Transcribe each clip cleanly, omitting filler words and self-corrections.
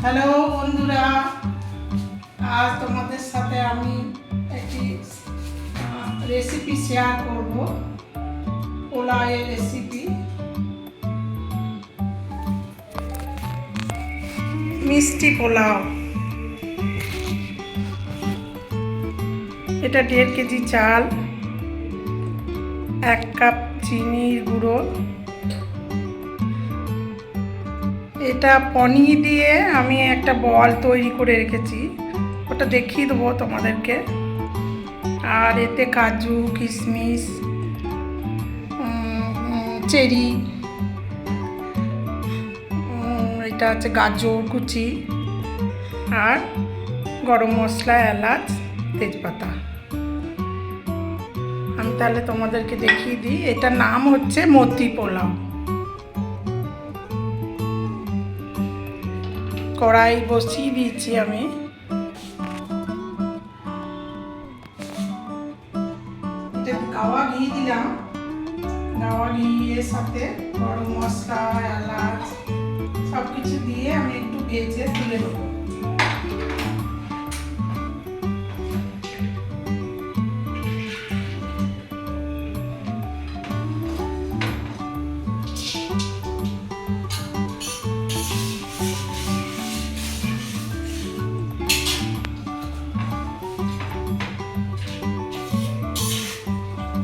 Hello বন্ধুরা, আজ তোমাদের সাথে আমি একটি রেসিপি শেয়ার করব। পোলাওয়ের রেসিপি। মিষ্টি পোলাও। এটা 1.5 কেজি চাল, 1 কাপ চিনির গুঁড়ো, এটা পনির দিয়ে আমি একটা বল তৈরি করে রেখেছি, ওটা দেখিয়ে দেবো তোমাদেরকে। আর এতে কাজু, কিশমিশ, চেরি, এটা হচ্ছে গাজর কুচি, আর গরম মশলা, এলাচ, তেজপাতা। আমি তাহলে তোমাদেরকে দেখিয়ে দিই। এটার নাম হচ্ছে মতি পোলাও। কড়াই বসিয়ে দিয়েছি আমি। গাওয়া ঘি দিলাম। গাওয়া ঘিয়ের সাথে গরম মশলা, এলাচ সব কিছু দিয়ে আমি একটু ভেজে তুলে দেবো।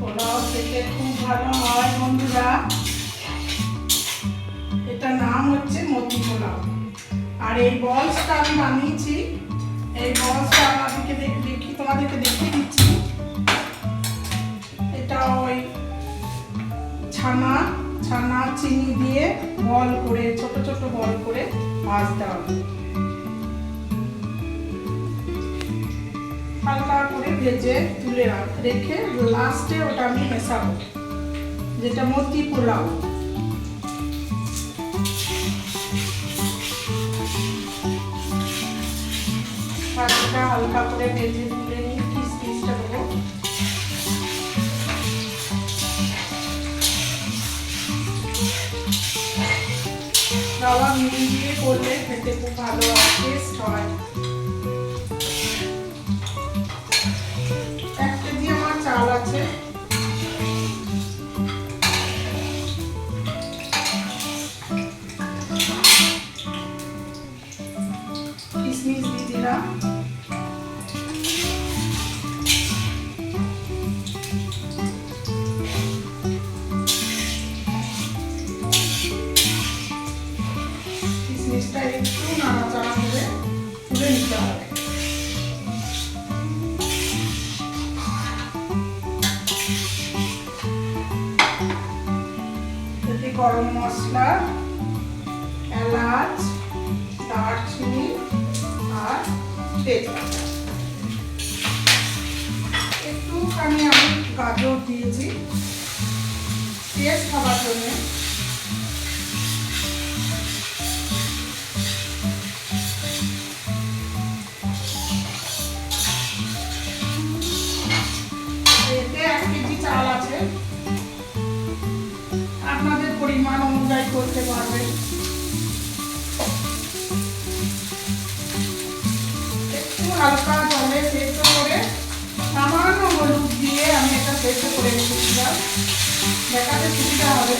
পোলাও খেতে খুব ভালো হয় বন্ধুরা। এটার নাম হচ্ছে মতি পোলাও। আর এই বলসটা আমি বানিয়েছি। এই বলসটা আমাদেরকে তোমাদেরকে দেখিয়ে দিচ্ছি। এটা ওই ছানা চিনি দিয়ে বল করে, ছোট ছোট বল করে ভাজতে হবে। হালকা করে ভেজে তুলে রেখে লাস্টে ওটা আমি মেশাবো, যেটা মতি পোলাও। কাজুটা হালকা করে ভেজে তুলে নিয়ে কিশমিশটা দেবো। গাওয়া ঘি দিয়ে করলে খেতে খুব ভালো টেস্ট হয়। 1 কেজি আমার চাল আছে। কিশমিশ দিয়ে দিলাম। কিশমিশটা একটু নাড়াচাড়া করে তুলে নিতে হবে। গরম মশলা, এলাচ, দারচিনি আর তেজপাতা। একটুখানি আমি গাজর দিয়েছি টেস্ট খাবার জন্য। এতে 1 কেজি চাল আছে, আপনাদের পরিমাণ অনুযায়ী করতে পারবেন। একটু হালকা জলে সেদ্ধ করে সামান্য হলুদ দিয়ে আমি এটা সেদ্ধ করে রেখেছিলাম, দেখাতে সুবিধা হবে।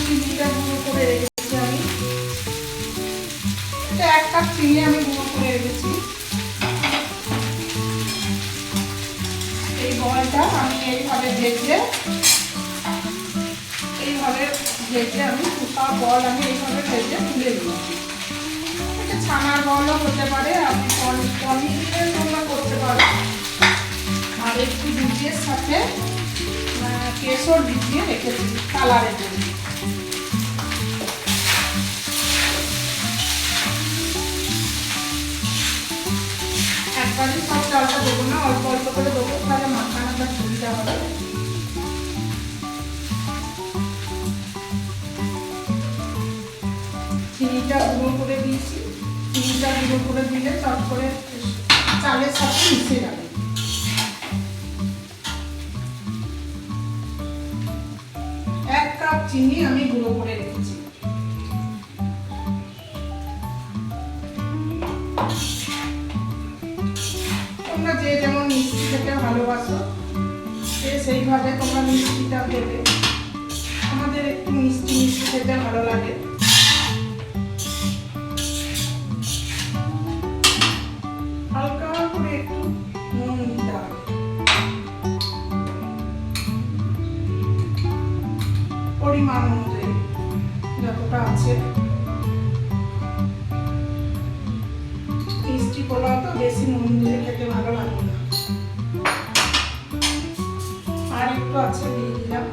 চিনিটা গুঁড়ো করে রেখেছি আমি। এটা 1 কাপ চিনি আমি গুঁড়ো করে রেখেছি। এই বলটা আমি এইভাবে ভেজে আমি সব বল আমি এইভাবে ভেজে তুলে দিয়েছি। এটা ছানার বলও হতে পারে, আপনি পনিরের তোমরা করতে পারো। আর একটু দুধের সাথে কেশর ভিজিয়ে রেখেছি কালারের জন্য। একবারই সব চালটা দেবো না, অল্প অল্প করে দেবো, তাহলে মাখানোটা সুবিধা হবে। চিনিটা গুঁড়ো করে দিয়েছি। চিনিটা গুঁড়ো করে দিলে চট করে চালের সাথে মিশে যাবে। 1 কাপ চিনি আমি গুঁড়ো করে রেখেছি। তোমরা যে যেমন মিষ্টি খেতে ভালোবাসো সেইভাবে তোমরা মিষ্টিটা দেবে। আমাদের একটু মিষ্টি মিষ্টি খেতে ভালো লাগে। হালকা করে একটু নুন দিতে হবে, পরিমাণ অনুযায়ী যতটা আছে। মিষ্টি পোলাও তো বেশি নুন দিলে খেতে ভালো লাগে না। আর একটু আছে দিয়ে দিলাম।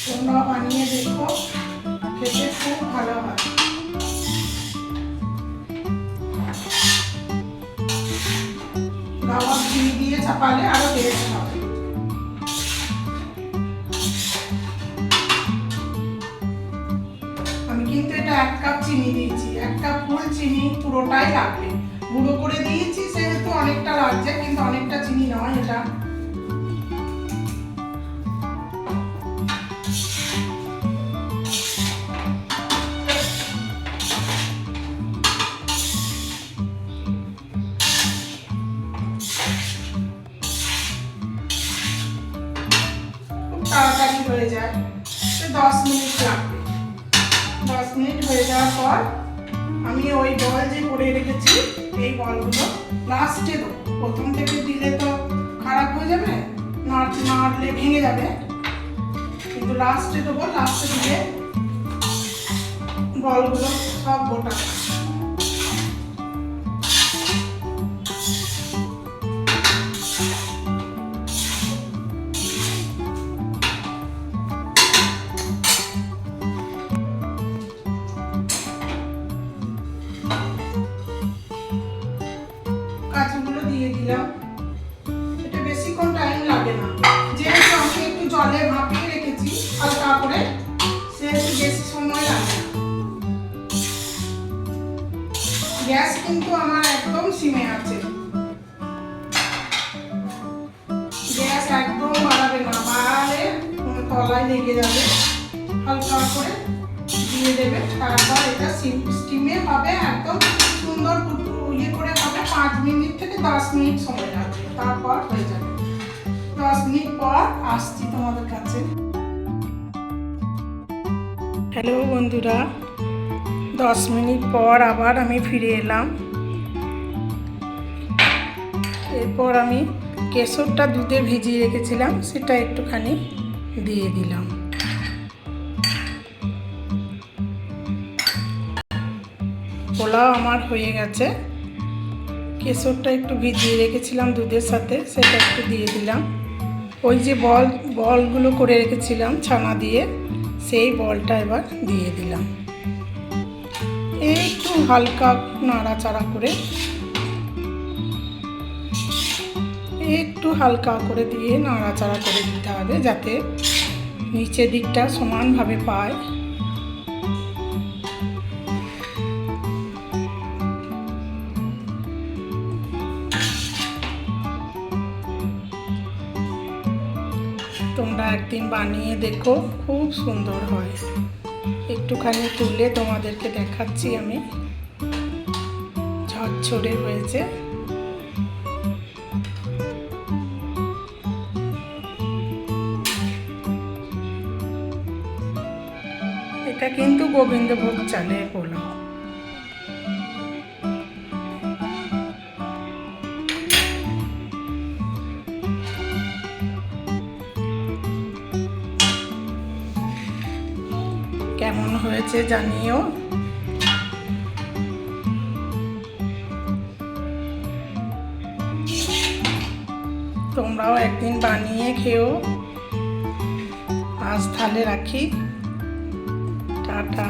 তোমরাও বানিয়ে দেখো, খেতে খুব ভালো হয়। গাওয়া ঘি দিয়ে চাপালে আরো টেস্ট হবে। আমি কিন্তু এটা 1 কাপ চিনি দিয়েছি। 1 কাপ ফুল চিনি পুরোটাই লাগবে। গুঁড়ো করে দিয়েছি সেহেতু অনেকটা লাগছে, কিন্তু অনেকটা চিনি নয় এটা। তাড়াতাড়ি হয়ে যায়, 10 মিনিট লাগবে। 10 মিনিট হয়ে যাওয়ার পর আমি ওই বল যে করে রেখেছি এই বলগুলো লাস্টে দেবো। প্রথম থেকে দিলে তো খারাপ হয়ে যাবে, নাড়লে ভেঙে যাবে, কিন্তু লাস্টে দেবো। লাস্টে দিলে বলগুলো সব গোটা। কাজুগুলো দিয়ে দিলাম। এটা বেশিক্ষণ টাইম লাগে না, যেহেতু আমি একটু জলে ভাপিয়ে রেখেছি হালকা করে, সেহেতু বেশি সময় লাগে না। গ্যাস কিন্তু আমার একদম সিমে আছে। গ্যাস একদম বাড়াবে না, বাড়ালে তলায় লেগে যাবে। হালকা করে দিয়ে দেবে, তারপর এটা স্টিমে হবে। একদম সুন্দর ইয়ে করে হবে। 5 মিনিট থেকে 10 মিনিট সময় লাগবে, তারপর হয়ে যাবে। 10 মিনিট পর আসছি তোমাদের কাছে। হ্যালো বন্ধুরা, 10 মিনিট পর আবার আমি ফিরে এলাম। এরপর আমি কেশরটা দুধে ভিজিয়ে রেখেছিলাম, সেটা একটুখানি দিয়ে দিলাম। পোলাও আমার হয়ে গেছে। কেশরটা একটু ভিজিয়ে রেখেছিলাম দুধের সাথে, সেটা একটু দিয়ে দিলাম। ওই যে বলগুলো করে রেখেছিলাম ছানা দিয়ে, সেই বলটা এবার দিয়ে দিলাম। একটু হালকা নাড়াচাড়া করে, একটু হালকা করে দিয়ে নাড়াচাড়া করে দিতে হবে, যাতে নিচের দিকটা সমানভাবে পায়। তোমরা একদিন বানিয়ে দেখো, খুব সুন্দর হয়। একটুখানি তুলে তোমাদেরকে দেখাচ্ছি আমি, ঝরঝরে হয়েছে। এটা কিন্তু গোবিন্দভোগ চালের পোলাও। কেমন হয়েছে জানিও। তোমরাও একদিন বানিয়ে খেও। আজ তাহলে রাখি, টাটা।